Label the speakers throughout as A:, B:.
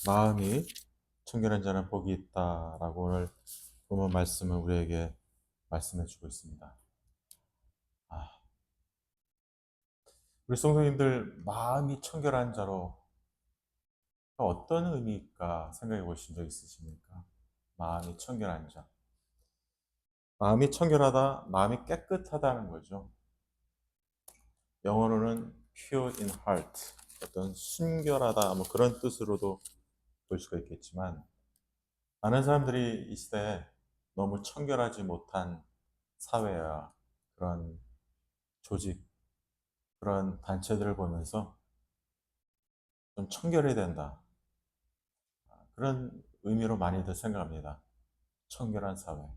A: 마음이 청결한 자는 복이 있다라고 오늘 본문 말씀은 우리에게 말씀해 주고 있습니다. 아, 우리 성도님들 마음이 청결한 자로 어떤 의미일까 생각해 보신 적 있으십니까? 마음이 청결한 자. 마음이 청결하다, 마음이 깨끗하다는 거죠. 영어로는 pure in heart, 어떤 순결하다 뭐 그런 뜻으로도 볼 수가 있겠지만 많은 사람들이 이 시대에 너무 청결하지 못한 사회와 그런 조직, 그런 단체들을 보면서 좀 청결해야 된다. 그런 의미로 많이들 생각합니다. 청결한 사회,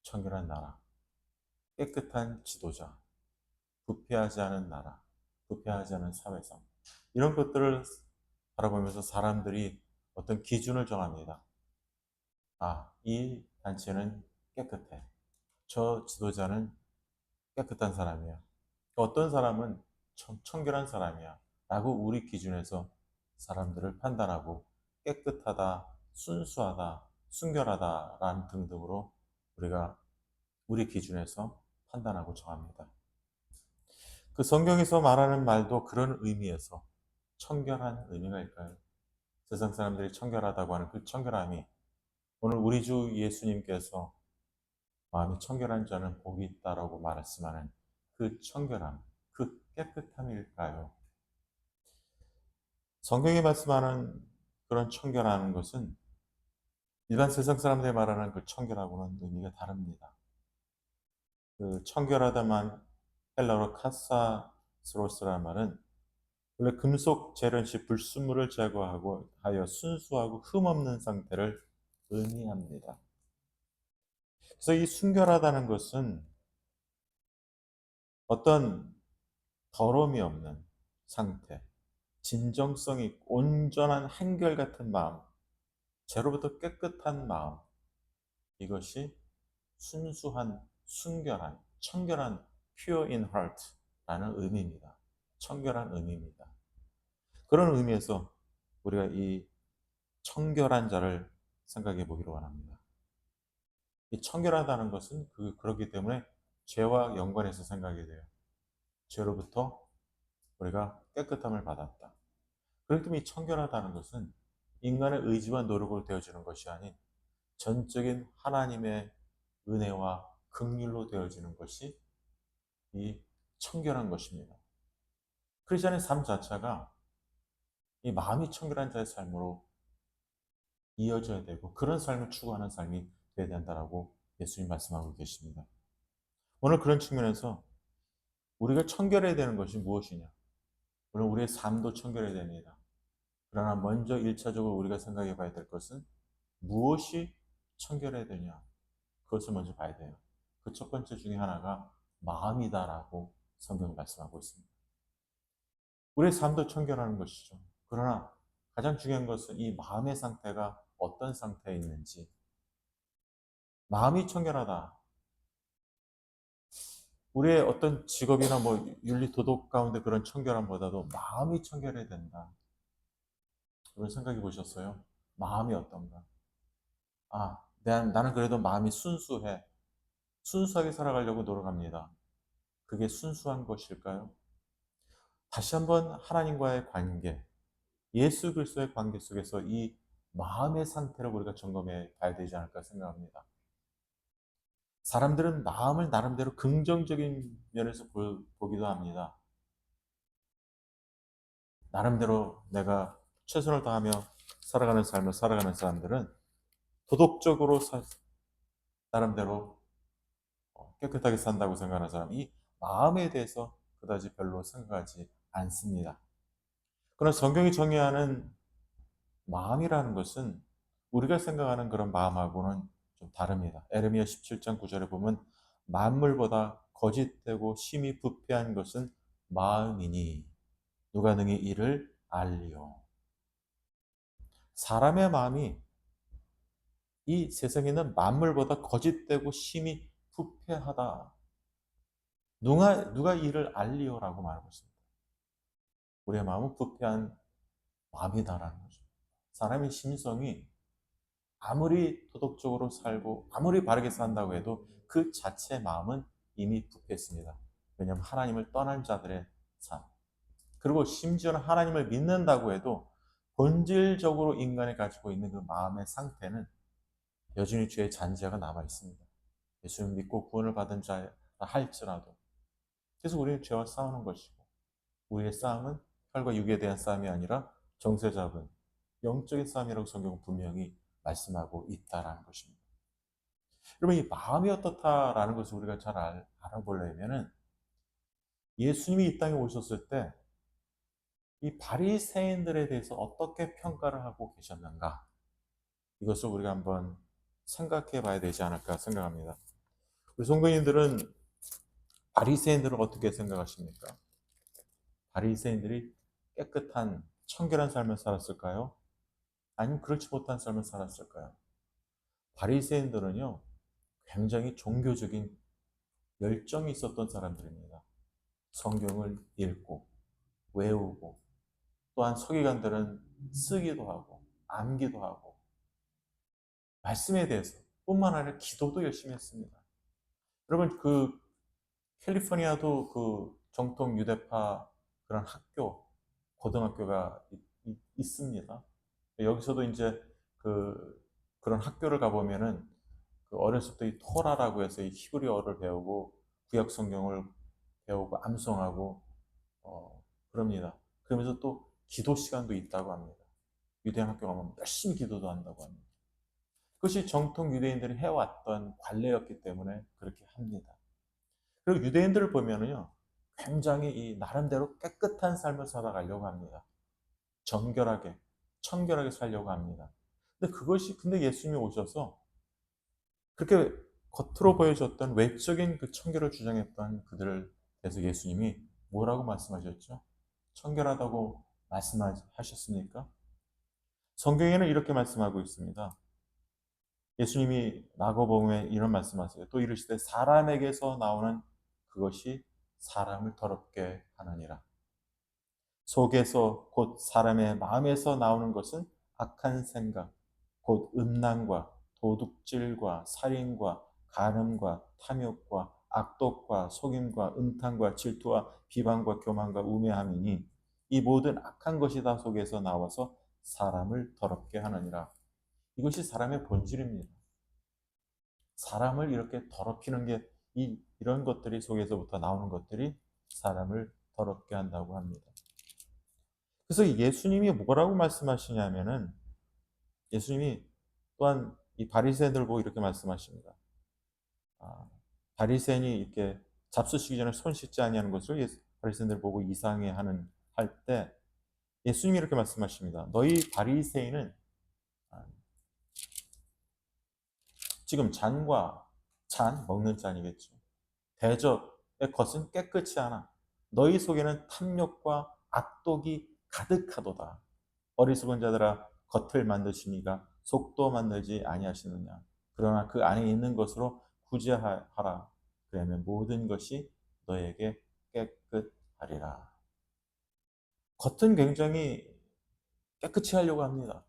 A: 청결한 나라, 깨끗한 지도자, 부패하지 않은 나라, 부패하지 않은 사회성. 이런 것들을 바라보면서 사람들이 어떤 기준을 정합니다. 이 단체는 깨끗해. 저 지도자는 깨끗한 사람이야. 어떤 사람은 청결한 사람이야. 라고 우리 기준에서 사람들을 판단하고 깨끗하다, 순수하다, 순결하다 라는 등등으로 우리가 우리 기준에서 판단하고 정합니다. 그 성경에서 말하는 말도 그런 의미에서 청결한 의미가 있까요? 세상 사람들이 청결하다고 하는 그 청결함이 오늘 우리 주 예수님께서 마음이 청결한 자는 복이 있다라고 말씀하는 그 청결함, 그 깨끗함일까요? 성경이 말씀하는 그런 청결하는 것은 일반 세상 사람들이 말하는 그 청결하고는 의미가 다릅니다. 그 청결하다만 헬라어로 카사스로스라는 말은 원래 금속 재련 시 불순물을 제거하고 하여 순수하고 흠없는 상태를 의미합니다. 그래서 이 순결하다는 것은 어떤 더러움이 없는 상태, 진정성이 온전한 한결같은 마음, 죄로부터 깨끗한 마음, 이것이 순수한, 순결한, 청결한 pure in heart라는 의미입니다. 청결한 의미입니다. 그런 의미에서 우리가 이 청결한 자를 생각해 보기로 원합니다. 이 청결하다는 것은 그렇기 때문에 죄와 연관해서 생각이 돼요. 죄로부터 우리가 깨끗함을 받았다. 그렇기 때문에 이 청결하다는 것은 인간의 의지와 노력으로 되어지는 것이 아닌 전적인 하나님의 은혜와 긍휼로 되어지는 것이 이 청결한 것입니다. 크리스천의 삶 자체가 이 마음이 청결한 자의 삶으로 이어져야 되고 그런 삶을 추구하는 삶이 되어야 된다라고 예수님 말씀하고 계십니다. 오늘 그런 측면에서 우리가 청결해야 되는 것이 무엇이냐? 물론 우리의 삶도 청결해야 됩니다. 그러나 먼저 1차적으로 우리가 생각해 봐야 될 것은 무엇이 청결해야 되냐? 그것을 먼저 봐야 돼요. 그 첫 번째 중에 하나가 마음이다라고 성경이 말씀하고 있습니다. 우리의 삶도 청결하는 것이죠. 그러나 가장 중요한 것은 이 마음의 상태가 어떤 상태에 있는지. 마음이 청결하다. 우리의 어떤 직업이나 뭐 윤리 도덕 가운데 그런 청결함보다도 마음이 청결해야 된다. 그런 생각해 보셨어요? 마음이 어떤가? 나는 그래도 마음이 순수해. 순수하게 살아가려고 노력합니다. 그게 순수한 것일까요? 다시 한번 하나님과의 관계, 예수 그리스도의 관계 속에서 이 마음의 상태를 우리가 점검해 봐야 되지 않을까 생각합니다. 사람들은 마음을 나름대로 긍정적인 면에서 보기도 합니다. 나름대로 내가 최선을 다하며 살아가는 삶을 살아가는 사람들은 도덕적으로 나름대로 깨끗하게 산다고 생각하는 사람, 이 마음에 대해서 그다지 별로 생각하지 않습니다. 그러나 성경이 정의하는 마음이라는 것은 우리가 생각하는 그런 마음하고는 좀 다릅니다. 에레미야 17장 9절에 보면 만물보다 거짓되고 심히 부패한 것은 마음이니 누가 능히 이를 알리요. 사람의 마음이 이 세상에 있는 만물보다 거짓되고 심히 부패하다. 누가 이를 알리요라고 말하고 있습니다. 우리의 마음은 부패한 마음이다라는 거죠. 사람의 심성이 아무리 도덕적으로 살고 아무리 바르게 산다고 해도 그 자체의 마음은 이미 부패했습니다. 왜냐하면 하나님을 떠난 자들의 삶. 그리고 심지어는 하나님을 믿는다고 해도 본질적으로 인간이 가지고 있는 그 마음의 상태는 여전히 죄의 잔재가 남아 있습니다. 예수를 믿고 구원을 받은 자라 할지라도. 그래서 우리는 죄와 싸우는 것이고, 우리의 싸움은 혈과 육에 대한 싸움이 아니라 정세 잡은 영적인 싸움이라고 성경은 분명히 말씀하고 있다라는 것입니다. 여러분, 이 마음이 어떻다라는 것을 우리가 잘 알아보려면은 예수님이 이 땅에 오셨을 때 이 바리새인들에 대해서 어떻게 평가를 하고 계셨는가, 이것을 우리가 한번 생각해 봐야 되지 않을까 생각합니다. 우리 성도님들은 바리새인들을 어떻게 생각하십니까? 바리새인들이 깨끗한 청결한 삶을 살았을까요? 아니면 그렇지 못한 삶을 살았을까요? 바리새인들은요, 굉장히 종교적인 열정이 있었던 사람들입니다. 성경을 읽고 외우고, 또한 서기관들은 쓰기도 하고 암기도 하고 말씀에 대해서 뿐만 아니라 기도도 열심히 했습니다. 여러분, 그 캘리포니아도 그 정통 유대파 그런 학교, 고등학교가 있습니다. 여기서도 이제 그런 학교를 가보면은 그 어렸을 때 이 토라라고 해서 이 히브리어를 배우고 구약 성경을 배우고 암송하고 그럽니다. 그러면서 또 기도 시간도 있다고 합니다. 유대인 학교 가면 열심히 기도도 한다고 합니다. 그것이 정통 유대인들이 해왔던 관례였기 때문에 그렇게 합니다. 그리고 유대인들을 보면은요, 굉장히 이 나름대로 깨끗한 삶을 살아가려고 합니다. 정결하게, 청결하게 살려고 합니다. 근데 예수님이 오셔서 그렇게 겉으로 보여줬던 외적인 그 청결을 주장했던 그들을 대해서 예수님이 뭐라고 말씀하셨죠? 청결하다고 말씀하셨습니까? 성경에는 이렇게 말씀하고 있습니다. 예수님이 마가복음에 이런 말씀하세요. 또 이르시되 사람에게서 나오는 그것이 사람을 더럽게 하느니라. 속에서 곧 사람의 마음에서 나오는 것은 악한 생각, 곧 음란과 도둑질과 살인과 간음과 탐욕과 악독과 속임과 음탕과 질투와 비방과 교만과 우매함이니 이 모든 악한 것이 다 속에서 나와서 사람을 더럽게 하느니라. 이것이 사람의 본질입니다. 사람을 이렇게 더럽히는 게 이런 것들이 속에서부터 나오는 것들이 사람을 더럽게 한다고 합니다. 그래서 예수님이 뭐라고 말씀하시냐면은 예수님이 또한 이 바리새인들 보고 이렇게 말씀하십니다. 바리새인이 이렇게 잡수시기 전에 손 씻지 아니하는 것을 바리새인들 보고 이상해하는 할 때 예수님이 이렇게 말씀하십니다. 너희 바리새인은 지금 잔 먹는 잔이겠죠. 대접의 것은 깨끗이 하나 너희 속에는 탐욕과 악독이 가득하도다. 어리석은 자들아 겉을 만드시니가 속도 만들지 아니하시느냐. 그러나 그 안에 있는 것으로 구제하라. 그러면 모든 것이 너에게 깨끗하리라. 겉은 굉장히 깨끗이 하려고 합니다.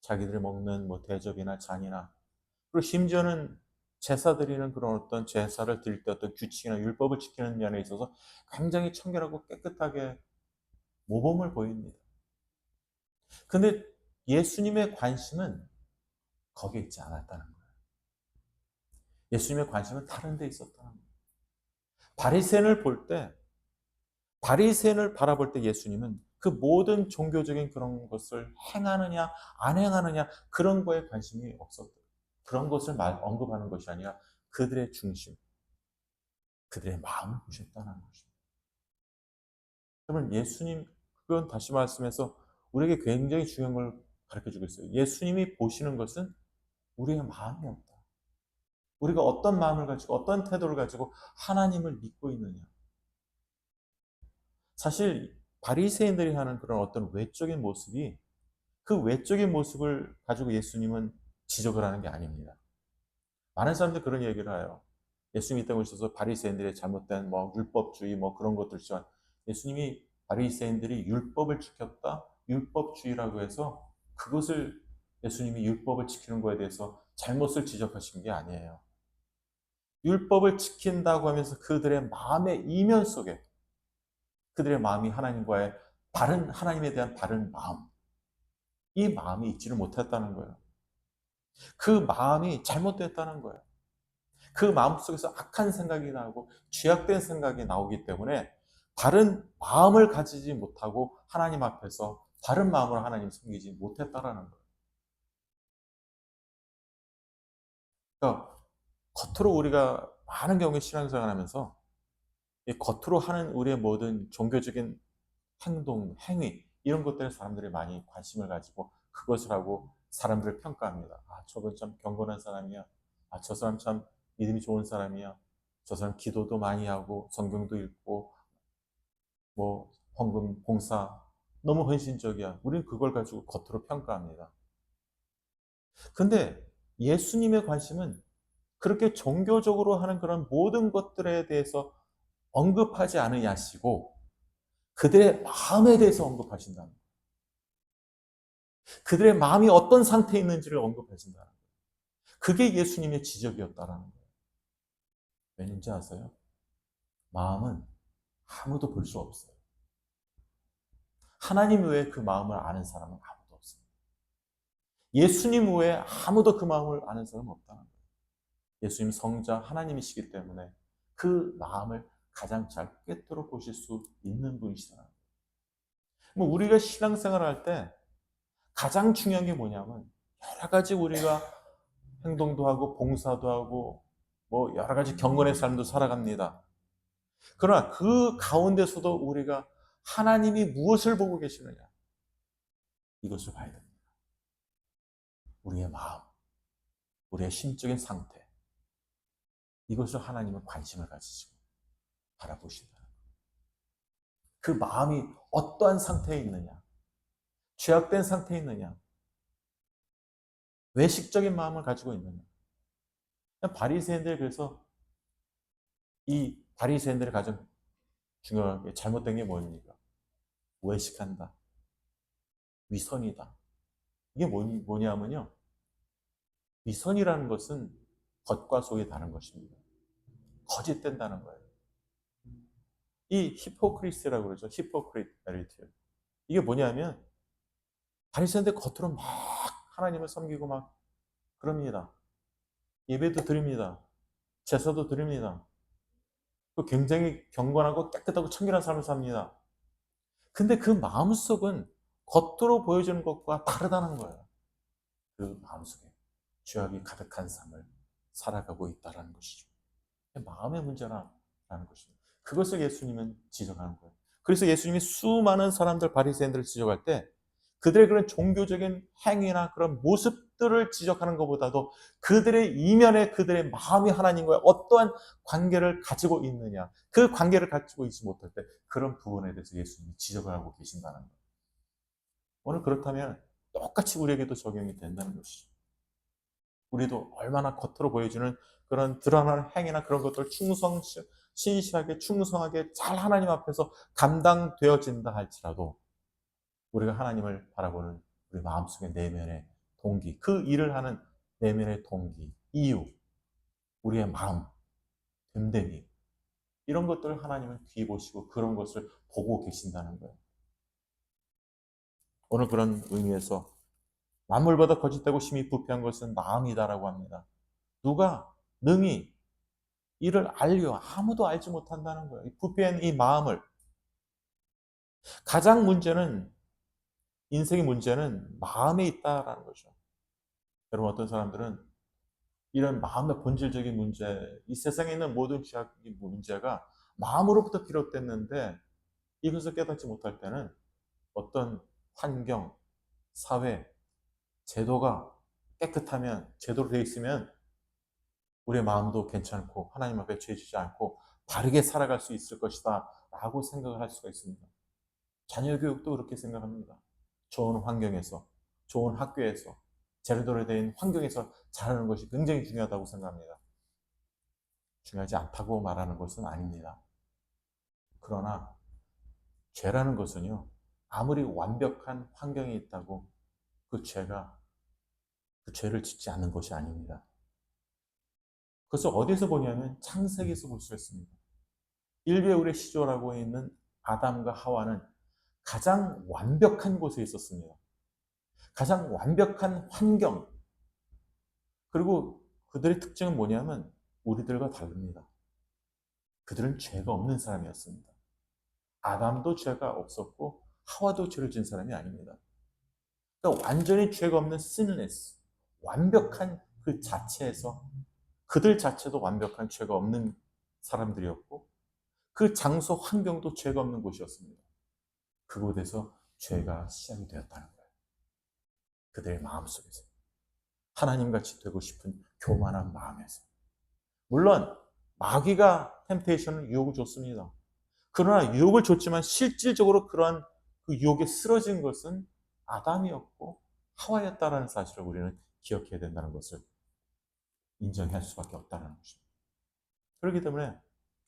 A: 자기들이 먹는 뭐 대접이나 잔이나, 그리고 심지어는 제사 드리는 그런 어떤 제사를 드릴 때 어떤 규칙이나 율법을 지키는 면에 있어서 굉장히 청결하고 깨끗하게 모범을 보입니다. 근데 예수님의 관심은 거기에 있지 않았다는 거예요. 예수님의 관심은 다른 데 있었다는 거예요. 바리새인을 바라볼 때 예수님은 그 모든 종교적인 그런 것을 행하느냐 안 행하느냐 그런 거에 관심이 없었다. 그런 것을 언급하는 것이 아니라 그들의 중심, 그들의 마음을 보셨다는 것입니다. 그러면 그건 다시 말씀해서 우리에게 굉장히 중요한 걸 가르쳐주고 있어요. 예수님이 보시는 것은 우리의 마음이 없다. 우리가 어떤 마음을 가지고 어떤 태도를 가지고 하나님을 믿고 있느냐. 사실 바리새인들이 하는 그런 어떤 외적인 모습이 그 외적인 모습을 가지고 예수님은 지적을 하는 게 아닙니다. 많은 사람들이 그런 얘기를 해요. 예수님이 이 땅에 오셔서 바리새인들의 잘못된 율법주의 그런 것들 예수님이 바리새인들이 율법을 지켰다, 율법주의라고 해서 그것을 예수님이 율법을 지키는 거에 대해서 잘못을 지적하신 게 아니에요. 율법을 지킨다고 하면서 그들의 마음의 이면 속에 그들의 마음이 하나님과의 하나님에 대한 바른 마음, 이 마음이 있지를 못했다는 거예요. 그 마음이 잘못됐다는 거예요. 그 마음속에서 악한 생각이 나오고 죄악된 생각이 나오기 때문에 바른 마음을 가지지 못하고 하나님 앞에서 바른 마음으로 하나님 섬기지 못했다라는 거예요. 그러니까 겉으로 우리가 많은 경우에 신앙생활 하면서 이 겉으로 하는 우리의 모든 종교적인 행동, 행위 이런 것들에 사람들이 많이 관심을 가지고 그것을 하고 사람들을 평가합니다. 아, 저건 참 경건한 사람이야. 아, 저 사람 참 믿음이 좋은 사람이야. 저 사람 기도도 많이 하고 성경도 읽고 뭐 헌금 봉사 너무 헌신적이야. 우리는 그걸 가지고 겉으로 평가합니다. 근데 예수님의 관심은 그렇게 종교적으로 하는 그런 모든 것들에 대해서 언급하지 않으시고 그들의 마음에 대해서 언급하신다는 거예요. 그들의 마음이 어떤 상태에 있는지를 언급하신다는 거예요. 그게 예수님의 지적이었다라는 거예요. 왠지 아세요? 마음은 아무도 볼 수 없어요. 하나님 외에 그 마음을 아는 사람은 아무도 없습니다. 예수님 외에 아무도 그 마음을 아는 사람은 없다는 거예요. 예수님 성자 하나님이시기 때문에 그 마음을 가장 잘 꿰뚫어 보실 수 있는 분이시다. 뭐 우리가 신앙생활 할 때 가장 중요한 게 뭐냐면 여러 가지 우리가 행동도 하고 봉사도 하고 뭐 여러 가지 경건의 삶도 살아갑니다. 그러나 그 가운데서도 우리가 하나님이 무엇을 보고 계시느냐 이것을 봐야 됩니다. 우리의 마음, 우리의 심적인 상태 이것을 하나님은 관심을 가지시고 바라보신다. 그 마음이 어떠한 상태에 있느냐, 죄악된 상태에 있느냐, 외식적인 마음을 가지고 있느냐. 바리새인들 그래서 이 바리새인들의 가장 중요하게 잘못된 게 뭡니까? 외식한다, 위선이다. 이게 뭐냐면요, 위선이라는 것은 겉과 속이 다른 것입니다. 거짓된다는 거예요. 이 히포크리스라고 그러죠. 히포크리트. 이게 뭐냐면 바리새인들 겉으로 막 하나님을 섬기고 막 그럽니다. 예배도 드립니다. 제사도 드립니다. 또 굉장히 경건하고 깨끗하고 청결한 삶을 삽니다. 근데 그 마음속은 겉으로 보여주는 것과 다르다는 거예요. 그 마음속에 죄악이 가득한 삶을 살아가고 있다는 것이죠. 마음의 문제라는 것입니다. 그것을 예수님은 지적하는 거예요. 그래서 예수님이 수많은 사람들 바리새인들을 지적할 때 그들의 그런 종교적인 행위나 그런 모습들을 지적하는 것보다도 그들의 이면에 그들의 마음이 하나님과의 어떠한 관계를 가지고 있느냐, 그 관계를 가지고 있지 못할 때 그런 부분에 대해서 예수님이 지적을 하고 계신다는 거예요. 오늘 그렇다면 똑같이 우리에게도 적용이 된다는 것이죠. 우리도 얼마나 겉으로 보여주는 그런 드러나는 행위나 그런 것들을 신실하게 충성하게 잘 하나님 앞에서 감당되어진다 할지라도 우리가 하나님을 바라보는 우리 마음속의 내면의 동기, 그 일을 하는 내면의 동기, 이유, 우리의 마음, 됨됨이 이런 것들을 하나님은 귀히 보시고 그런 것을 보고 계신다는 거예요. 오늘 그런 의미에서 만물보다 거짓되고 심히 부패한 것은 마음이다라고 합니다. 누가 능히 이를 알려 아무도 알지 못한다는 거예요. 부패한 이 마음을 가장 문제는 인생의 문제는 마음에 있다라는 거죠. 여러분 어떤 사람들은 이런 마음의 본질적인 문제, 이 세상에 있는 모든 죄악의 문제가 마음으로부터 비롯됐는데 이것을 깨닫지 못할 때는 어떤 환경, 사회, 제도가 깨끗하면 제대로 되어 있으면 우리의 마음도 괜찮고 하나님 앞에 죄 지지 않고 바르게 살아갈 수 있을 것이다 라고 생각을 할 수가 있습니다. 자녀 교육도 그렇게 생각합니다. 좋은 환경에서, 좋은 학교에서, 제대로 된 환경에서 자라는 것이 굉장히 중요하다고 생각합니다. 중요하지 않다고 말하는 것은 아닙니다. 그러나 죄라는 것은요, 아무리 완벽한 환경이 있다고 그 죄가 그 죄를 짓지 않는 것이 아닙니다. 그래서 어디서 보냐면 창세기에서 볼 수 있습니다. 일배울의 시조라고 있는 아담과 하와는 가장 완벽한 곳에 있었습니다. 가장 완벽한 환경. 그리고 그들의 특징은 뭐냐면 우리들과 다릅니다. 그들은 죄가 없는 사람이었습니다. 아담도 죄가 없었고 하와도 죄를 지은 사람이 아닙니다. 그러니까 완전히 죄가 없는 sinless, 완벽한 그 자체에서 그들 자체도 완벽한 죄가 없는 사람들이었고 그 장소 환경도 죄가 없는 곳이었습니다. 그곳에서 죄가 시작이 되었다는 거예요. 그들의 마음속에서. 하나님같이 되고 싶은 교만한 마음에서. 물론 마귀가 템테이션은 유혹을 줬습니다. 그러나 유혹을 줬지만 실질적으로 그러한 그 유혹에 쓰러진 것은 아담이었고 하와였다라는 사실을 우리는 기억해야 된다는 것을 인정할 수밖에 없다는 것입니다. 그렇기 때문에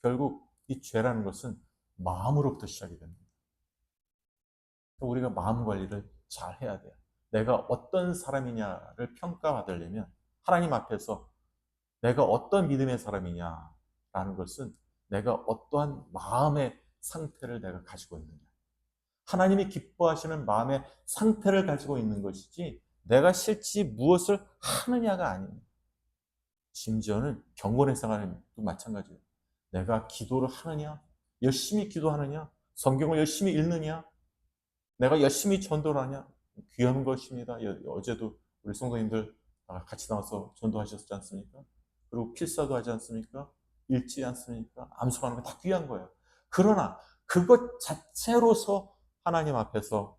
A: 결국 이 죄라는 것은 마음으로부터 시작이 됩니다. 우리가 마음 관리를 잘 해야 돼요. 내가 어떤 사람이냐를 평가받으려면 하나님 앞에서 내가 어떤 믿음의 사람이냐라는 것은 내가 어떠한 마음의 상태를 내가 가지고 있느냐. 하나님이 기뻐하시는 마음의 상태를 가지고 있는 것이지 내가 실제 무엇을 하느냐가 아닙니다. 심지어는 경건의 생활도 마찬가지예요. 내가 기도를 하느냐, 열심히 기도하느냐, 성경을 열심히 읽느냐, 내가 열심히 전도를 하냐, 귀한 것입니다. 어제도 우리 성도님들 같이 나와서 전도하셨지 않습니까? 그리고 필사도 하지 않습니까? 읽지 않습니까? 암송하는 거 다 귀한 거예요. 그러나 그것 자체로서 하나님 앞에서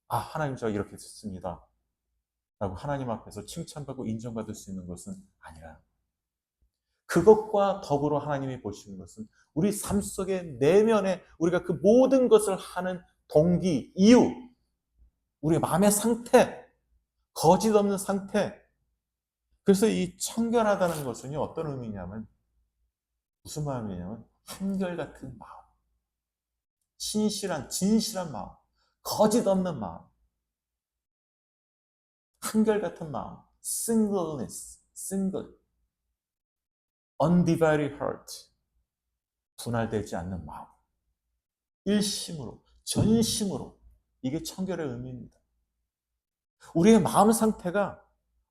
A: 하나님 제가 이렇게 됐습니다. 라고 하나님 앞에서 칭찬받고 인정받을 수 있는 것은 아니라 그것과 더불어 하나님이 보시는 것은 우리 삶 속의 내면에 우리가 그 모든 것을 하는 동기, 이유, 우리의 마음의 상태, 거짓 없는 상태. 그래서 이 청결하다는 것은요, 어떤 의미냐면, 무슨 마음이냐면, 한결같은 마음, 신실한, 진실한 마음, 거짓 없는 마음, 한결같은 마음, singleness, single, undivided heart, 분할되지 않는 마음, 일심으로, 전심으로, 이게 청결의 의미입니다. 우리의 마음 상태가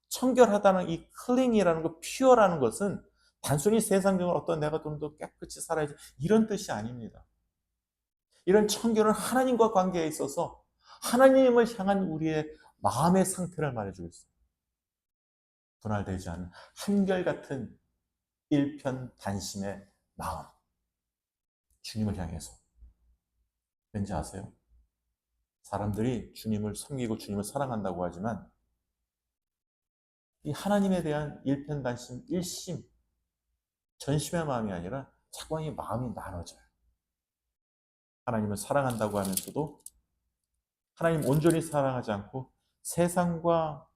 A: 청결하다는 이 클린이라는 거, 퓨어라는 것은 단순히 세상적으로 어떤 내가 좀 더 깨끗이 살아야지 이런 뜻이 아닙니다. 이런 청결은 하나님과 관계에 있어서 하나님을 향한 우리의 마음의 상태를 말해주고 있어요. 분할되지 않은 한결같은 일편단심의 마음. 주님을 향해서. 왠지 아세요? 사람들이 주님을 섬기고 주님을 사랑한다고 하지만 이 하나님에 대한 일편단심, 일심, 전심의 마음이 아니라 자꾸 이 마음이 나눠져요. 하나님을 사랑한다고 하면서도 하나님 온전히 사랑하지 않고 세상과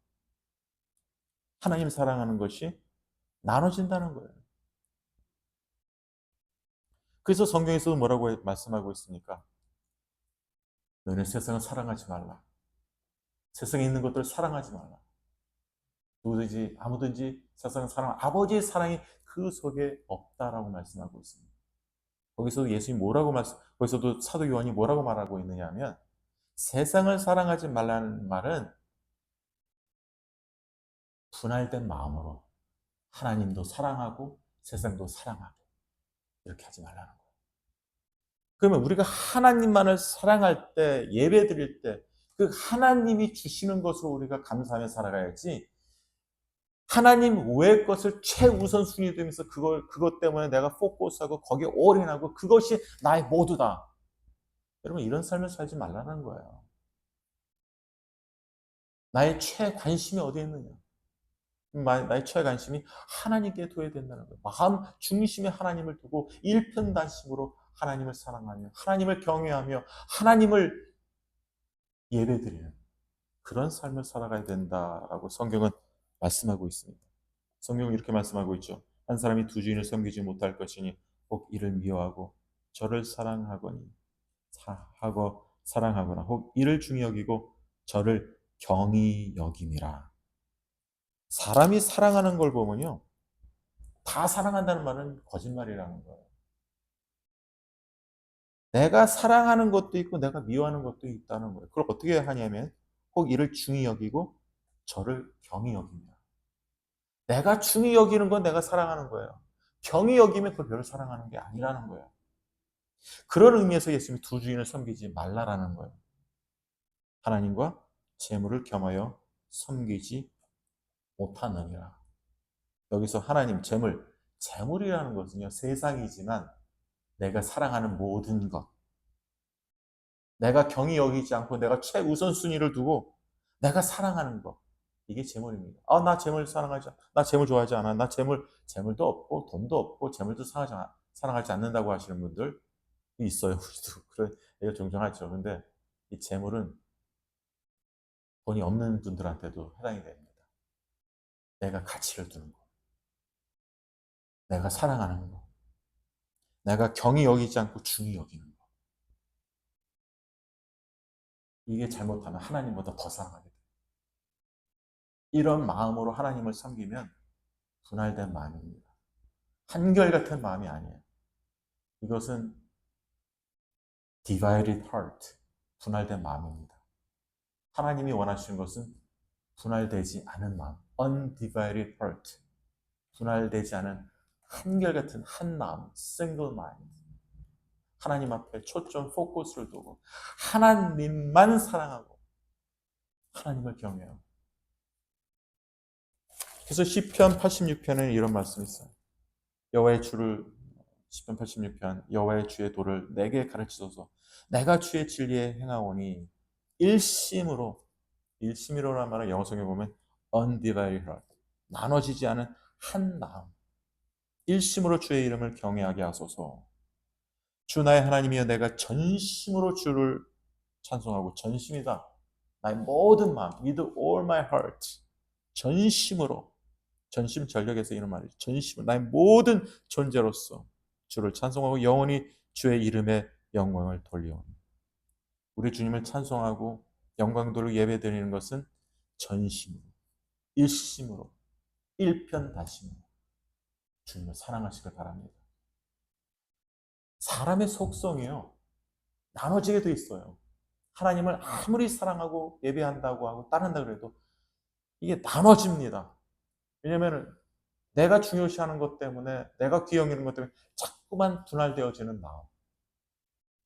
A: 하나님 사랑하는 것이 나눠진다는 거예요. 그래서 성경에서도 뭐라고 말씀하고 있습니까? 너희는 세상을 사랑하지 말라. 세상에 있는 것들을 사랑하지 말라. 누구든지 아무든지 세상을 사랑, 아버지의 사랑이 그 속에 없다라고 말씀하고 있습니다. 거기서도 예수님이 거기서도 사도 요한이 뭐라고 말하고 있느냐 하면 세상을 사랑하지 말라는 말은 분할된 마음으로 하나님도 사랑하고 세상도 사랑하고 이렇게 하지 말라는 거예요. 그러면 우리가 하나님만을 사랑할 때, 예배 드릴 때, 그 하나님이 주시는 것으로 우리가 감사하며 살아가야지, 하나님 외의 것을 최우선순위 되면서 그것 때문에 내가 포커스하고 거기에 올인하고 그것이 나의 모두다. 여러분, 이런 삶을 살지 말라는 거예요. 나의 최관심이 어디에 있느냐? 나의 최관심이 하나님께 둬야 된다는 거예요. 마음 중심에 하나님을 두고 일편단심으로 하나님을 사랑하며 하나님을 경외하며 하나님을 예배드리는 그런 삶을 살아가야 된다라고 성경은 말씀하고 있습니다. 성경은 이렇게 말씀하고 있죠. 한 사람이 두 주인을 섬기지 못할 것이니 혹 이를 미워하고 저를 사랑하거나 혹 이를 중히 여기고 저를 경히 여김이라. 사람이 사랑하는 걸 보면요, 다 사랑한다는 말은 거짓말이라는 거예요. 내가 사랑하는 것도 있고 내가 미워하는 것도 있다는 거예요. 그걸 어떻게 하냐면 꼭 이를 중히 여기고 저를 경히 여깁니다. 내가 중히 여기는 건 내가 사랑하는 거예요. 경히 여기면 그걸 별로 사랑하는 게 아니라는 거예요. 그런 의미에서 예수님이 두 주인을 섬기지 말라라는 거예요. 하나님과 재물을 겸하여 섬기지 못하느니라. 여기서 하나님, 재물이라는 것은요, 세상이지만 내가 사랑하는 모든 것, 내가 경히 여기지 않고 내가 최우선순위를 두고 내가 사랑하는 것, 이게 재물입니다. 나 재물 나 재물 좋아하지 않아. 나 재물도 없고 돈도 없고 재물도 사랑하지 않는다고 하시는 분들 있어요. 우리도 그런 얘기가 종종 하죠. 근데 이 재물은 돈이 없는 분들한테도 해당이 됩니다. 내가 가치를 두는 거, 내가 사랑하는 거, 내가 경히 여기지 않고 중히 여기는 거. 이게 잘못하면 하나님보다 더 사랑하게 돼요. 이런 마음으로 하나님을 섬기면 분할된 마음입니다. 한결같은 마음이 아니에요. 이것은 divided heart, 분할된 마음입니다. 하나님이 원하시는 것은 분할되지 않은 마음, undivided heart, 분할되지 않은 한결같은 한 마음, single mind. 하나님 앞에 초점, 포커스를 두고 하나님만 사랑하고 하나님을 경외하고. 그래서 시편 86편에 이런 말씀이 있어요. 시편 86편, 여호와의 주의 도를 내게 가르치소서. 내가 주의 진리에 행하오니 일심이로란 말을 영어 성경에 보면 undivided heart, 나눠지지 않은 한 마음, 일심으로 주의 이름을 경외하게 하소서. 주 나의 하나님이여, 내가 전심으로 주를 찬송하고, 전심이다, 나의 모든 마음, with all my heart, 전심으로, 전심전력에서 이런 말이죠. 전심으로 나의 모든 존재로서 주를 찬송하고 영원히 주의 이름에 영광을 돌리오니. 우리 주님을 찬송하고 영광 돌리고 예배드리는 것은 전심으로, 일심으로, 일편다심으로 주님을 사랑하시길 바랍니다. 사람의 속성이요, 나눠지게 돼 있어요. 하나님을 아무리 사랑하고 예배한다고 하고 따른다 그래도 이게 나눠집니다. 왜냐하면 내가 중요시하는 것 때문에, 내가 귀히 여기는 것 때문에 자꾸만 분할되어지는 마음.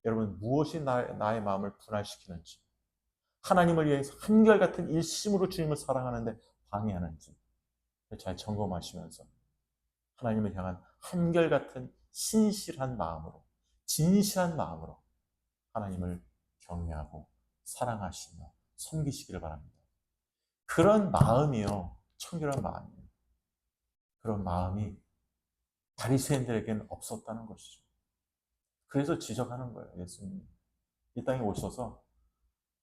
A: 여러분, 무엇이 나의 마음을 분할시키는지, 하나님을 위해서 한결같은 일심으로 주님을 사랑하는데 방해하는지 잘 점검하시면서 하나님을 향한 한결같은 신실한 마음으로, 진실한 마음으로 하나님을 경외하고 사랑하시며 섬기시기를 바랍니다. 그런 마음이요, 청결한 마음이에요. 그런 마음이 바리새인들에게는 없었다는 것이죠. 그래서 지적하는 거예요. 예수님이 이 땅에 오셔서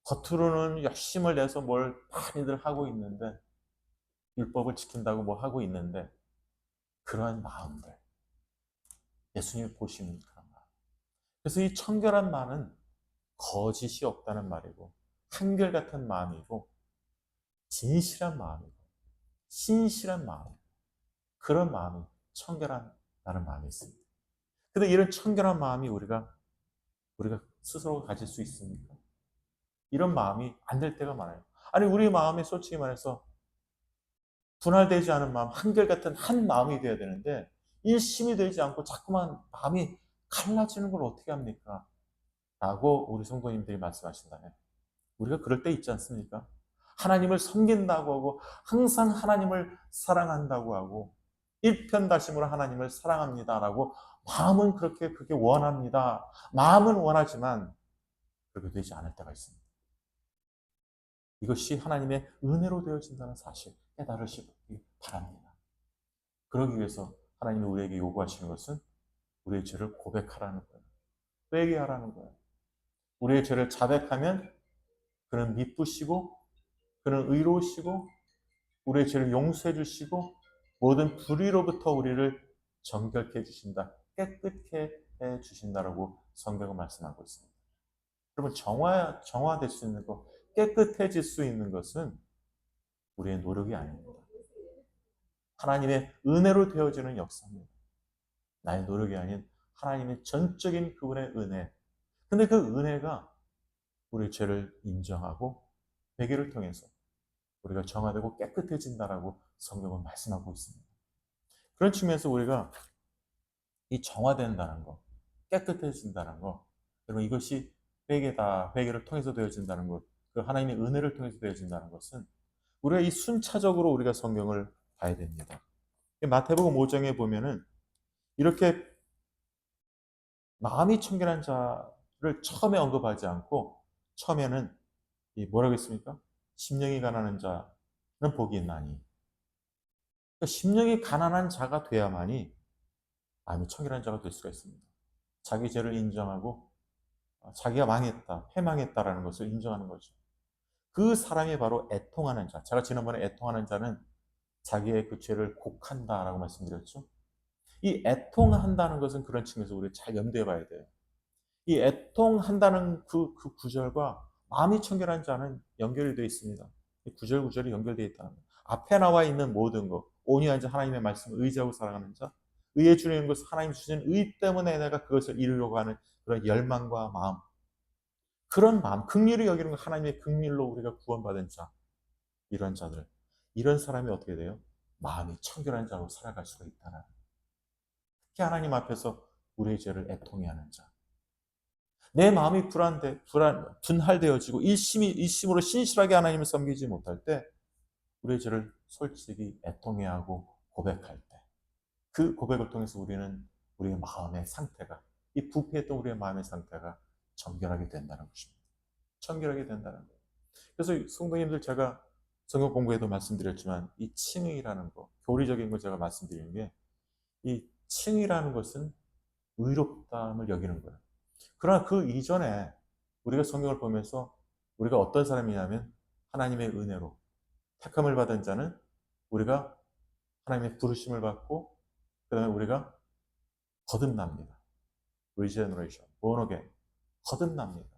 A: 겉으로는 열심을 내서 뭘 많이들 하고 있는데, 율법을 지킨다고 뭐 하고 있는데, 그러한 마음들 예수님이 보시는 그런 마음. 그래서 이 청결한 마음은 거짓이 없다는 말이고, 한결같은 마음이고, 진실한 마음이고, 신실한 마음, 그런 마음이 청결한다는 마음이 있습니다. 근데 이런 청결한 마음이 우리가 스스로 가질 수 있습니까? 이런 마음이 안 될 때가 많아요. 아니, 우리 마음이 솔직히 말해서 분할되지 않은 마음, 한결같은 한 마음이 되어야 되는데 일심이 되지 않고 자꾸만 마음이 갈라지는 걸 어떻게 합니까? 라고 우리 성도님들이 말씀하신다면, 우리가 그럴 때 있지 않습니까? 하나님을 섬긴다고 하고 항상 하나님을 사랑한다고 하고 일편다심으로 하나님을 사랑합니다라고 마음은 그렇게 원합니다. 마음은 원하지만 그렇게 되지 않을 때가 있습니다. 이것이 하나님의 은혜로 되어진다는 사실 깨달으시기 바랍니다. 그러기 위해서 하나님이 우리에게 요구하시는 것은 우리의 죄를 고백하라는 거예요. 회개하라는 거예요. 우리의 죄를 자백하면 그는 미쁘시고 그는 의로우시고 우리의 죄를 용서해 주시고 모든 불의로부터 우리를 정결케 해주신다, 깨끗게 해주신다라고 성경은 말씀하고 있습니다. 여러분, 정화될 수 있는 거 깨끗해질 수 있는 것은 우리의 노력이 아닙니다. 하나님의 은혜로 되어지는 역사입니다. 나의 노력이 아닌 하나님의 전적인 그분의 은혜. 근데 그 은혜가 우리의 죄를 인정하고 회개를 통해서 우리가 정화되고 깨끗해진다라고 성경은 말씀하고 있습니다. 그런 측면에서 우리가 이 정화된다는 것, 깨끗해진다는 것, 여러분 이것이 회개다, 회개를 통해서 되어진다는 것, 그 하나님의 은혜를 통해서 되어진다는 것은 우리가 이 순차적으로 우리가 성경을 봐야 됩니다. 마태복음 5장에 보면은 이렇게 마음이 청결한 자를 처음에 언급하지 않고 처음에는 이 뭐라고 했습니까? 심령이 가난한 자는 복이 있나니. 그러니까 심령이 가난한 자가 돼야만이 마음이 청결한 자가 될 수가 있습니다. 자기 죄를 인정하고 자기가 망했다, 패망했다라는 것을 인정하는 거죠. 그 사람이 바로 애통하는 자. 제가 지난번에 애통하는 자는 자기의 그 죄를 곡한다라고 말씀드렸죠. 이 애통한다는 것은 그런 측면에서 우리 잘 염두해 봐야 돼요. 이 애통한다는 그 구절과 마음이 청결한 자는 연결이 되어 있습니다. 구절구절이 연결되어 있다. 앞에 나와 있는 모든 것, 온유한 자, 하나님의 말씀을 의지하고 살아가는 자, 의에 주는 것을 하나님 주신 의 때문에 내가 그것을 이루려고 하는 그런 열망과 마음, 그런 마음, 긍휼히 여기는 것, 하나님의 긍휼로 우리가 구원받은 자, 이런 자들, 이런 사람이 어떻게 돼요? 마음이 청결한 자로 살아갈 수가 있다는. 특히 하나님 앞에서 우리의 죄를 애통해 하는 자. 내 마음이 분할되어지고 일심으로 신실하게 하나님을 섬기지 못할 때 우리의 죄를 솔직히 애통해하고 고백할 때 그 고백을 통해서 우리는 우리의 마음의 상태가 이 부패했던 우리의 마음의 상태가 정결하게 된다는 것입니다. 정결하게 된다는 거예요. 그래서 성도님들 제가 성경 공부에도 말씀드렸지만 이 칭의라는 거, 교리적인 거 제가 말씀드리는 게 이 칭의라는 것은 의롭다함을 여기는 거예요. 그러나 그 이전에 우리가 성경을 보면서 우리가 어떤 사람이냐면 하나님의 은혜로 택함을 받은 자는 우리가 하나님의 부르심을 받고 그 다음에 우리가 거듭납니다. Regeneration, born again. 거듭납니다.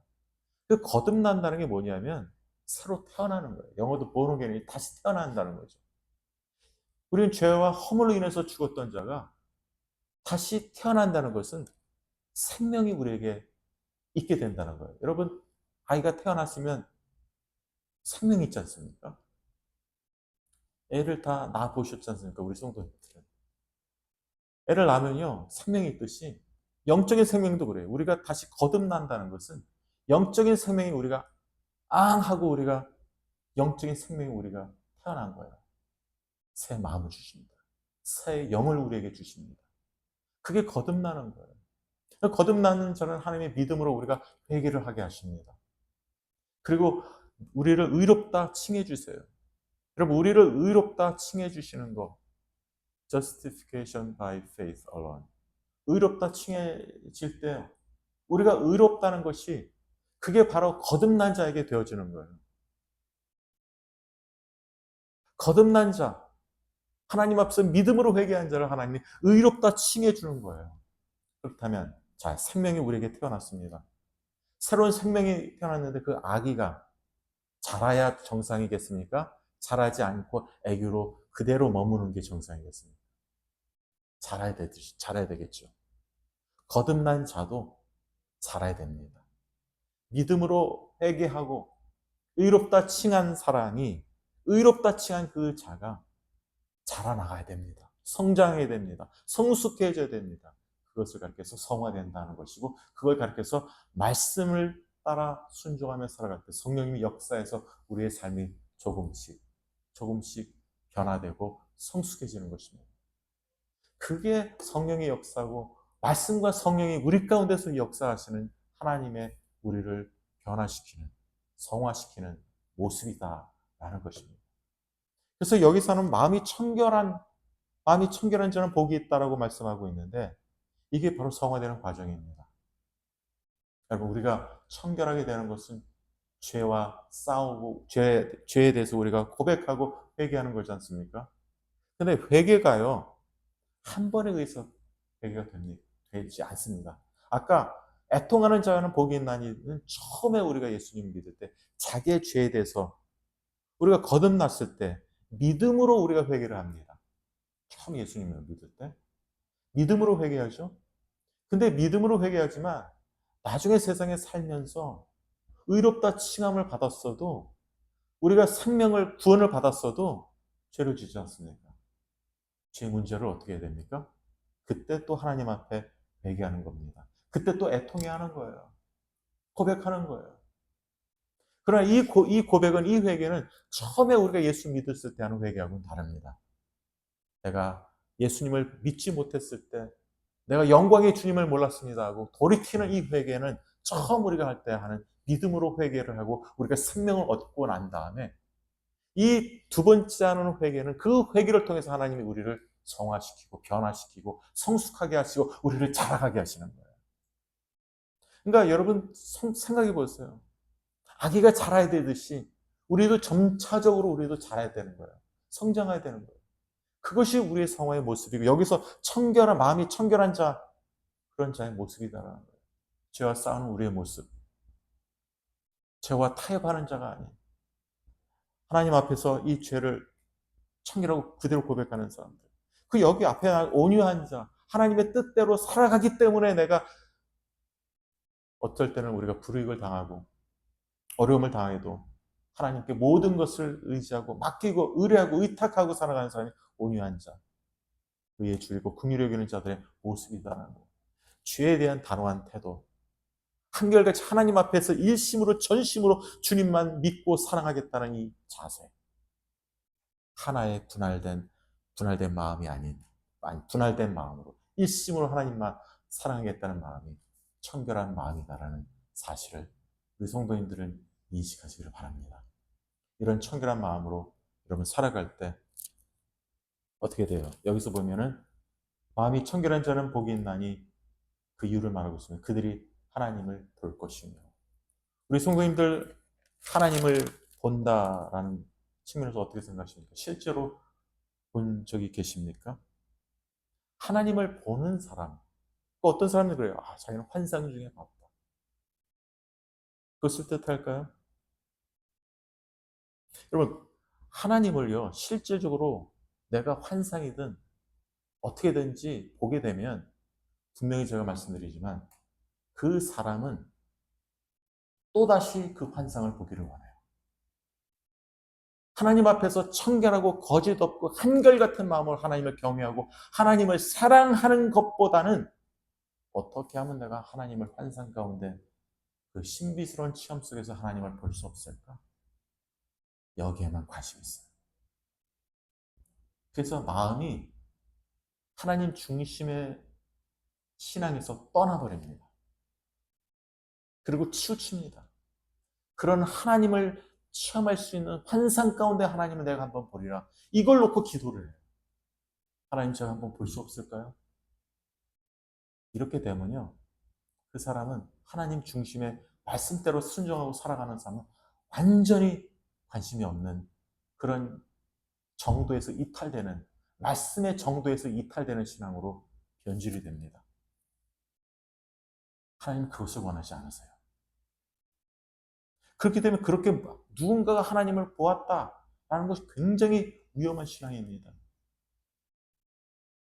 A: 그 거듭난다는 게 뭐냐면 새로 태어나는 거예요. 영어도 born again이 다시 태어난다는 거죠. 우리는 죄와 허물로 인해서 죽었던 자가 다시 태어난다는 것은 생명이 우리에게 있게 된다는 거예요. 여러분, 아이가 태어났으면 생명이 있지 않습니까? 애를 다 낳아보셨지 않습니까? 우리 성도님들은. 애를 낳으면요, 생명이 있듯이 영적인 생명도 그래요. 우리가 다시 거듭난다는 것은 영적인 생명이 우리가 하고 우리가 영적인 생명이 우리가 태어난 거예요. 새 마음을 주십니다. 새 영을 우리에게 주십니다. 그게 거듭나는 거예요. 거듭나는 자는 하나님의 믿음으로 우리가 회개를 하게 하십니다. 그리고 우리를 의롭다 칭해 주세요. 여러분, 우리를 의롭다 칭해 주시는 거, justification by faith alone. 의롭다 칭해질 때 우리가 의롭다는 것이 그게 바로 거듭난 자에게 되어지는 거예요. 거듭난 자, 하나님 앞에서 믿음으로 회개한 자를 하나님이 의롭다 칭해 주는 거예요. 그렇다면 자, 생명이 우리에게 태어났습니다. 새로운 생명이 태어났는데 그 아기가 자라야 정상이겠습니까? 자라지 않고 애교로 그대로 머무는 게 정상이겠습니까? 자라야 되겠죠. 거듭난 자도 자라야 됩니다. 믿음으로 회개하고 의롭다 칭한 사람이 의롭다 칭한 그 자가 자라나가야 됩니다. 성장해야 됩니다. 성숙해져야 됩니다. 그것을 가르쳐서 성화된다는 것이고 그걸 가르쳐서 말씀을 따라 순종하며 살아갈 때 성령님이 역사해서 우리의 삶이 조금씩 변화되고 성숙해지는 것입니다. 그게 성령의 역사고 말씀과 성령이 우리 가운데서 역사하시는 하나님의 우리를 변화시키는 성화시키는 모습이다라는 것입니다. 그래서 여기서는 마음이 청결한 자는 복이 있다라고 말씀하고 있는데 이게 바로 성화되는 과정입니다. 여러분, 우리가 청결하게 되는 것은 죄와 싸우고 죄에 대해서 우리가 고백하고 회개하는 거지 않습니까? 근데 회개가요, 한 번에 의해서 회개가 되지 않습니다. 아까 애통하는 자는 복이 있나니는 처음에 우리가 예수님을 믿을 때 자기의 죄에 대해서 우리가 거듭났을 때 믿음으로 우리가 회개를 합니다. 처음 예수님을 믿을 때 믿음으로 회개하죠. 근데 믿음으로 회개하지만 나중에 세상에 살면서 의롭다 칭함을 받았어도 우리가 생명을 구원을 받았어도 죄를 짓지 않습니까? 죄 문제를 어떻게 해야 됩니까? 그때 또 하나님 앞에 회개하는 겁니다. 그때 또 애통해 하는 거예요. 고백하는 거예요. 그러나 이 고백은, 이 회개는 처음에 우리가 예수 믿었을 때 하는 회개하고는 다릅니다. 내가 예수님을 믿지 못했을 때, 내가 영광의 주님을 몰랐습니다 하고 돌이키는 이 회개는 처음 우리가 할 때 하는 믿음으로 회개를 하고 우리가 생명을 얻고 난 다음에 이 두 번째 하는 회개는 그 회개를 통해서 하나님이 우리를 성화시키고 변화시키고 성숙하게 하시고 우리를 자라가게 하시는 거예요. 그러니까 여러분 생각해 보세요. 아기가 자라야 되듯이 우리도 점차적으로 우리도 자라야 되는 거예요. 성장해야 되는 거예요. 그것이 우리의 성화의 모습이고 여기서 청결한 마음이 청결한 자 그런 자의 모습이다라는 거예요. 죄와 싸우는 우리의 모습. 죄와 타협하는 자가 아닌 하나님 앞에서 이 죄를 청결하고 그대로 고백하는 사람들. 그 여기 앞에 온유한 자, 하나님의 뜻대로 살아가기 때문에 내가 어떨 때는 우리가 불이익을 당하고 어려움을 당해도 하나님께 모든 것을 의지하고 맡기고 의뢰하고 의탁하고 살아가는 사람이 온유한 자, 의에 줄이고 긍휼히 여기는 자들의 모습이다라는 거. 죄에 대한 단호한 태도, 한결같이 하나님 앞에서 일심으로 전심으로 주님만 믿고 사랑하겠다는 이 자세. 하나의 분할된 마음이 아닌 분할된 마음으로 일심으로 하나님만 사랑하겠다는 마음이 청결한 마음이다라는 사실을 우리 성도님들은 인식하시기를 바랍니다. 이런 청결한 마음으로 여러분 살아갈 때 어떻게 돼요? 여기서 보면은 마음이 청결한 자는 복이 있나니 그 이유를 말하고 있습니다. 그들이 하나님을 볼 것이며 우리 성도님들 하나님을 본다라는 측면에서 어떻게 생각하십니까? 실제로 본 적이 계십니까? 하나님을 보는 사람. 또 어떤 사람들 그래요. 자기는 환상 중에 봤다. 그것을 뜻할까요? 여러분, 하나님을요, 실제적으로 내가 환상이든 어떻게든지 보게 되면 분명히 제가 말씀드리지만 그 사람은 또다시 그 환상을 보기를 원해요. 하나님 앞에서 청결하고 거짓 없고 한결같은 마음으로 하나님을 경외하고 하나님을 사랑하는 것보다는 어떻게 하면 내가 하나님을 환상 가운데 그 신비스러운 체험 속에서 하나님을 볼 수 없을까? 여기에만 관심이 있어요. 그래서 마음이 하나님 중심의 신앙에서 떠나버립니다. 그리고 치우칩니다. 그런 하나님을 체험할 수 있는 환상 가운데 하나님을 내가 한번 보리라. 이걸 놓고 기도를 해요. 하나님 제가 한번 볼 수 없을까요? 이렇게 되면요. 그 사람은 하나님 중심의 말씀대로 순종하고 살아가는 사람은 완전히 관심이 없는 그런 정도에서 이탈되는 말씀의 정도에서 이탈되는 신앙으로 변질이 됩니다. 하나님은 그것을 원하지 않으세요. 그렇기 때문에 그렇게 누군가가 하나님을 보았다라는 것이 굉장히 위험한 신앙입니다.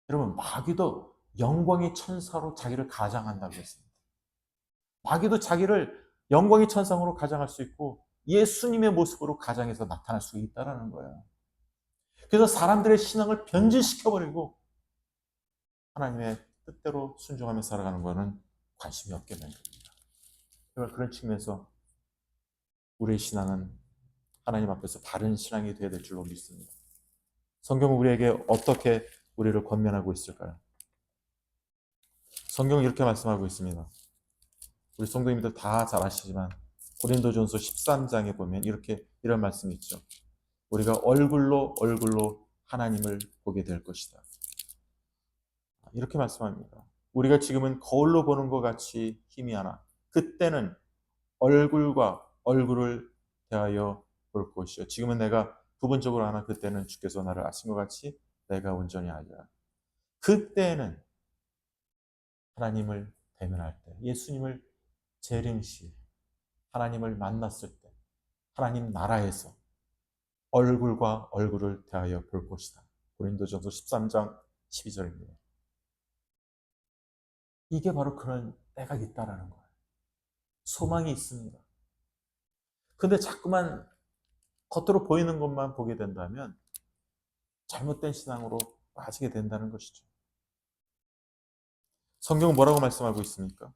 A: 여러분 마귀도 영광의 천사로 자기를 가장한다고 했습니다. 마귀도 자기를 영광의 천상으로 가장할 수 있고 예수님의 모습으로 가장해서 나타날 수 있다는 거예요. 그래서 사람들의 신앙을 변질시켜버리고 하나님의 뜻대로 순종하며 살아가는 것은 관심이 없게 만듭니다. 그런 측면에서 우리의 신앙은 하나님 앞에서 바른 신앙이 되어야 될 줄로 믿습니다. 성경은 우리에게 어떻게 우리를 권면하고 있을까요? 성경은 이렇게 말씀하고 있습니다. 우리 성도님들 다 잘 아시지만 고린도전서 13장에 보면 이런 말씀이 있죠. 우리가 얼굴로 하나님을 보게 될 것이다. 이렇게 말씀합니다. 우리가 지금은 거울로 보는 것 같이 희미하나 그때는 얼굴과 얼굴을 대하여 볼 것이요. 지금은 내가 부분적으로 하나 그때는 주께서 나를 아신 것 같이 내가 온전히 알리라. 그때는 하나님을 대면할 때, 예수님을 재림시에 하나님을 만났을 때 하나님 나라에서 얼굴과 얼굴을 대하여 볼 것이다. 고린도전서 13장 12절입니다. 이게 바로 그런 때가 있다라는 거예요. 소망이 있습니다. 근데 자꾸만 겉으로 보이는 것만 보게 된다면 잘못된 신앙으로 빠지게 된다는 것이죠. 성경은 뭐라고 말씀하고 있습니까?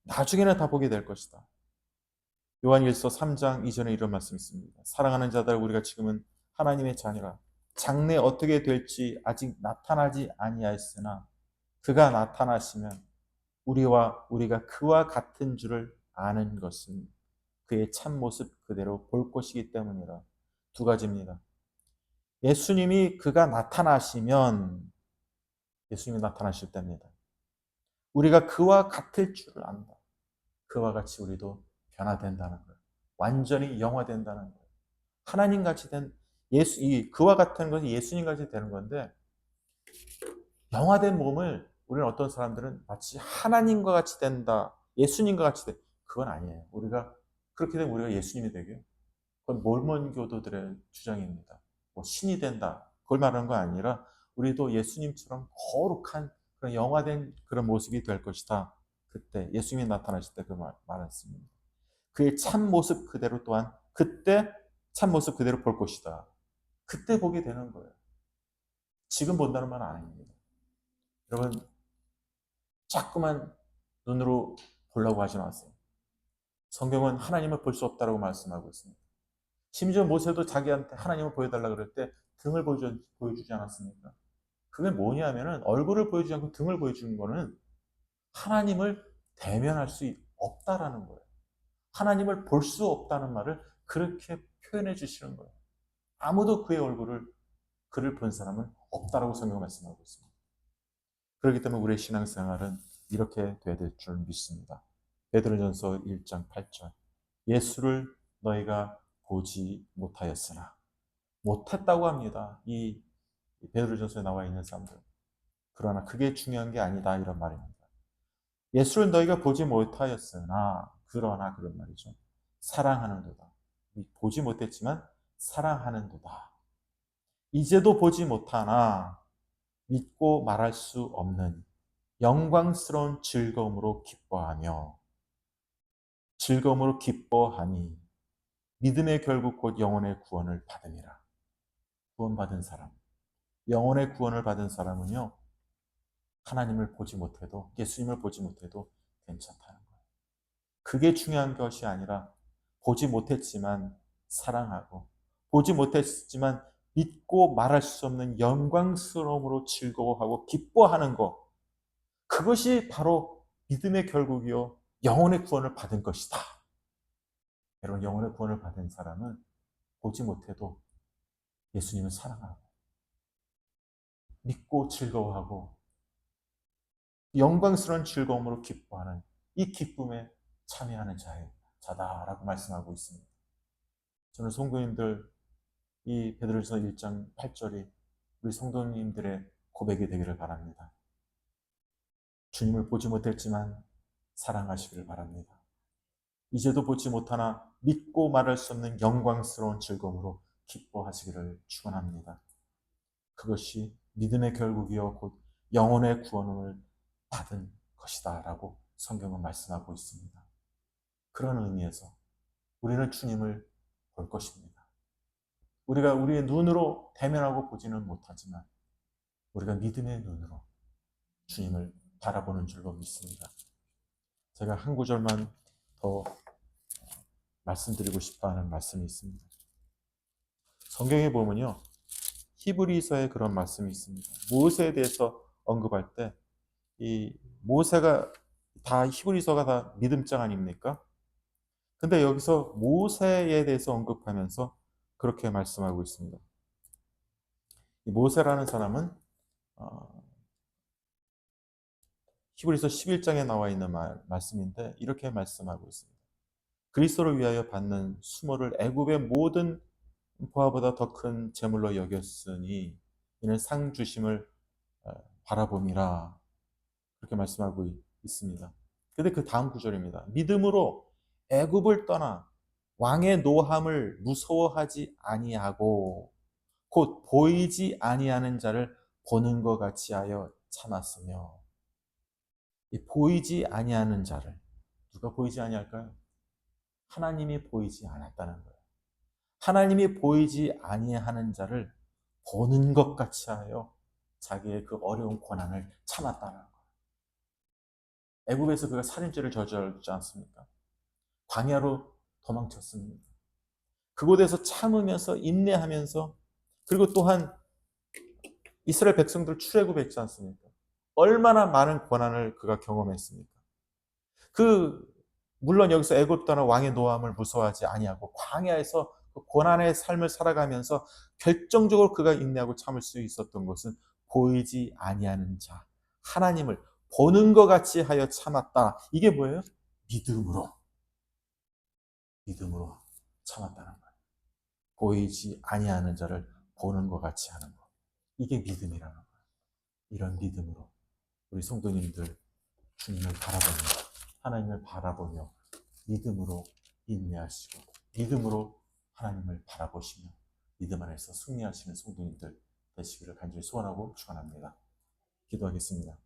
A: 나중에는 다 보게 될 것이다. 요한일서 3장 이전에 이런 말씀이 있습니다. 사랑하는 자들, 우리가 지금은 하나님의 자녀라. 장래 어떻게 될지 아직 나타나지 아니하였으나 그가 나타나시면 우리가 그와 같은 줄을 아는 것은 그의 참모습 그대로 볼 것이기 때문이라. 두 가지입니다. 그가 나타나시면, 예수님이 나타나실 때입니다. 우리가 그와 같을 줄을 안다. 그와 같이 우리도 변화된다는 거예요. 완전히 영화된다는 거예요. 하나님 같이 된 그와 같은 것이 예수님 같이 되는 건데, 영화된 몸을 우리는 어떤 사람들은 마치 하나님과 같이 된다, 예수님과 같이 돼. 그건 아니에요. 우리가 그렇게 되면 우리가 예수님이 되게요. 그건 몰몬 교도들의 주장입니다. 뭐 신이 된다. 그걸 말하는 거 아니라 우리도 예수님처럼 거룩한 그런 영화된 그런 모습이 될 것이다. 그때 예수님이 나타나실 때 그 말했습니다. 그의 참 모습 그대로 또한 그때 참 모습 그대로 볼 것이다. 그때 보게 되는 거예요. 지금 본다는 말은 아닙니다. 여러분, 자꾸만 눈으로 보려고 하지 마세요. 성경은 하나님을 볼 수 없다고 말씀하고 있습니다. 심지어 모세도 자기한테 하나님을 보여달라 그럴 때 등을 보여주지 않았습니까? 그게 뭐냐면은 얼굴을 보여주지 않고 등을 보여주는 거는 하나님을 대면할 수 없다라는 거예요. 하나님을 볼 수 없다는 말을 그렇게 표현해 주시는 거예요. 아무도 그를 본 사람은 없다라고 성경 말씀하고 있습니다. 그렇기 때문에 우리의 신앙생활은 이렇게 돼야 될 줄 믿습니다. 베드로전서 1장 8절. 예수를 너희가 보지 못하였으나, 못했다고 합니다. 이 베드로전서에 나와 있는 사람들. 그러나 그게 중요한 게 아니다, 이런 말입니다. 예수를 너희가 보지 못하였으나, 그러나 그런 말이죠. 사랑하는도다. 보지 못했지만 사랑하는도다. 이제도 보지 못하나 믿고 말할 수 없는 영광스러운 즐거움으로 기뻐하니 믿음의 결국 곧 영혼의 구원을 받음이라. 구원받은 사람, 영혼의 구원을 받은 사람은요, 하나님을 보지 못해도, 예수님을 보지 못해도 괜찮다는 거예요. 그게 중요한 것이 아니라 보지 못했지만 사랑하고, 보지 못했지만 믿고 말할 수 없는 영광스러움으로 즐거워하고 기뻐하는 것, 그것이 바로 믿음의 결국이요, 영혼의 구원을 받은 것이다. 여러분, 영혼의 구원을 받은 사람은 보지 못해도 예수님을 사랑하고 믿고 즐거워하고 영광스러운 즐거움으로 기뻐하는, 이 기쁨에 참여하는 자다라고 말씀하고 있습니다. 저는 성도님들, 이 베드로전서 1장 8절이 우리 성도님들의 고백이 되기를 바랍니다. 주님을 보지 못했지만 사랑하시기를 바랍니다. 이제도 보지 못하나 믿고 말할 수 없는 영광스러운 즐거움으로 기뻐하시기를 축원합니다. 그것이 믿음의 결국이요 곧 영혼의 구원을 받은 것이다 라고 성경은 말씀하고 있습니다. 그런 의미에서 우리는 주님을 볼 것입니다. 우리가 우리의 눈으로 대면하고 보지는 못하지만 우리가 믿음의 눈으로 주님을 바라보는 줄로 믿습니다. 제가 한 구절만 더 말씀드리고 싶어하는 말씀이 있습니다. 성경에 보면요, 히브리서에 그런 말씀이 있습니다. 모세에 대해서 언급할 때, 이 모세가 다, 히브리서가 다 믿음장 아닙니까? 근데 여기서 모세에 대해서 언급하면서 그렇게 말씀하고 있습니다. 이 모세라는 사람은 히브리서 11장에 나와 있는 말씀인데 이렇게 말씀하고 있습니다. 그리스도를 위하여 받는 수모를 애굽의 모든 보화보다 더 큰 재물로 여겼으니 이는 상 주심을 바라봄이라, 그렇게 말씀하고 있습니다. 근데 그 다음 구절입니다. 믿음으로 애굽을 떠나 왕의 노함을 무서워하지 아니하고 곧 보이지 아니하는 자를 보는 것 같이 하여 참았으며. 이 보이지 아니하는 자를, 누가 보이지 아니할까요? 하나님이 보이지 않았다는 거예요. 하나님이 보이지 아니하는 자를 보는 것 같이 하여 자기의 그 어려운 고난을 참았다는 거예요. 애굽에서 그가 살인죄를 저질렀지 않습니까? 광야로 도망쳤습니다. 그곳에서 참으면서 인내하면서, 그리고 또한 이스라엘 백성들 출애굽했지 않습니까? 얼마나 많은 고난을 그가 경험했습니까? 그 물론 여기서 애굽 떠나 왕의 노함을 무서워하지 아니하고 광야에서 그 고난의 삶을 살아가면서 결정적으로 그가 인내하고 참을 수 있었던 것은 보이지 아니하는 자, 하나님을 보는 것 같이 하여 참았다. 이게 뭐예요? 믿음으로 참았다는 거예요. 보이지 아니하는 자를 보는 것 같이 하는 것. 이게 믿음이라는 거예요. 이런 믿음으로 우리 성도님들 주님을 바라보며, 하나님을 바라보며 믿음으로 인내하시고 믿음으로 하나님을 바라보시며 믿음 안에서 승리하시는 성도님들 되시기를 간절히 소원하고 축원합니다. 기도하겠습니다.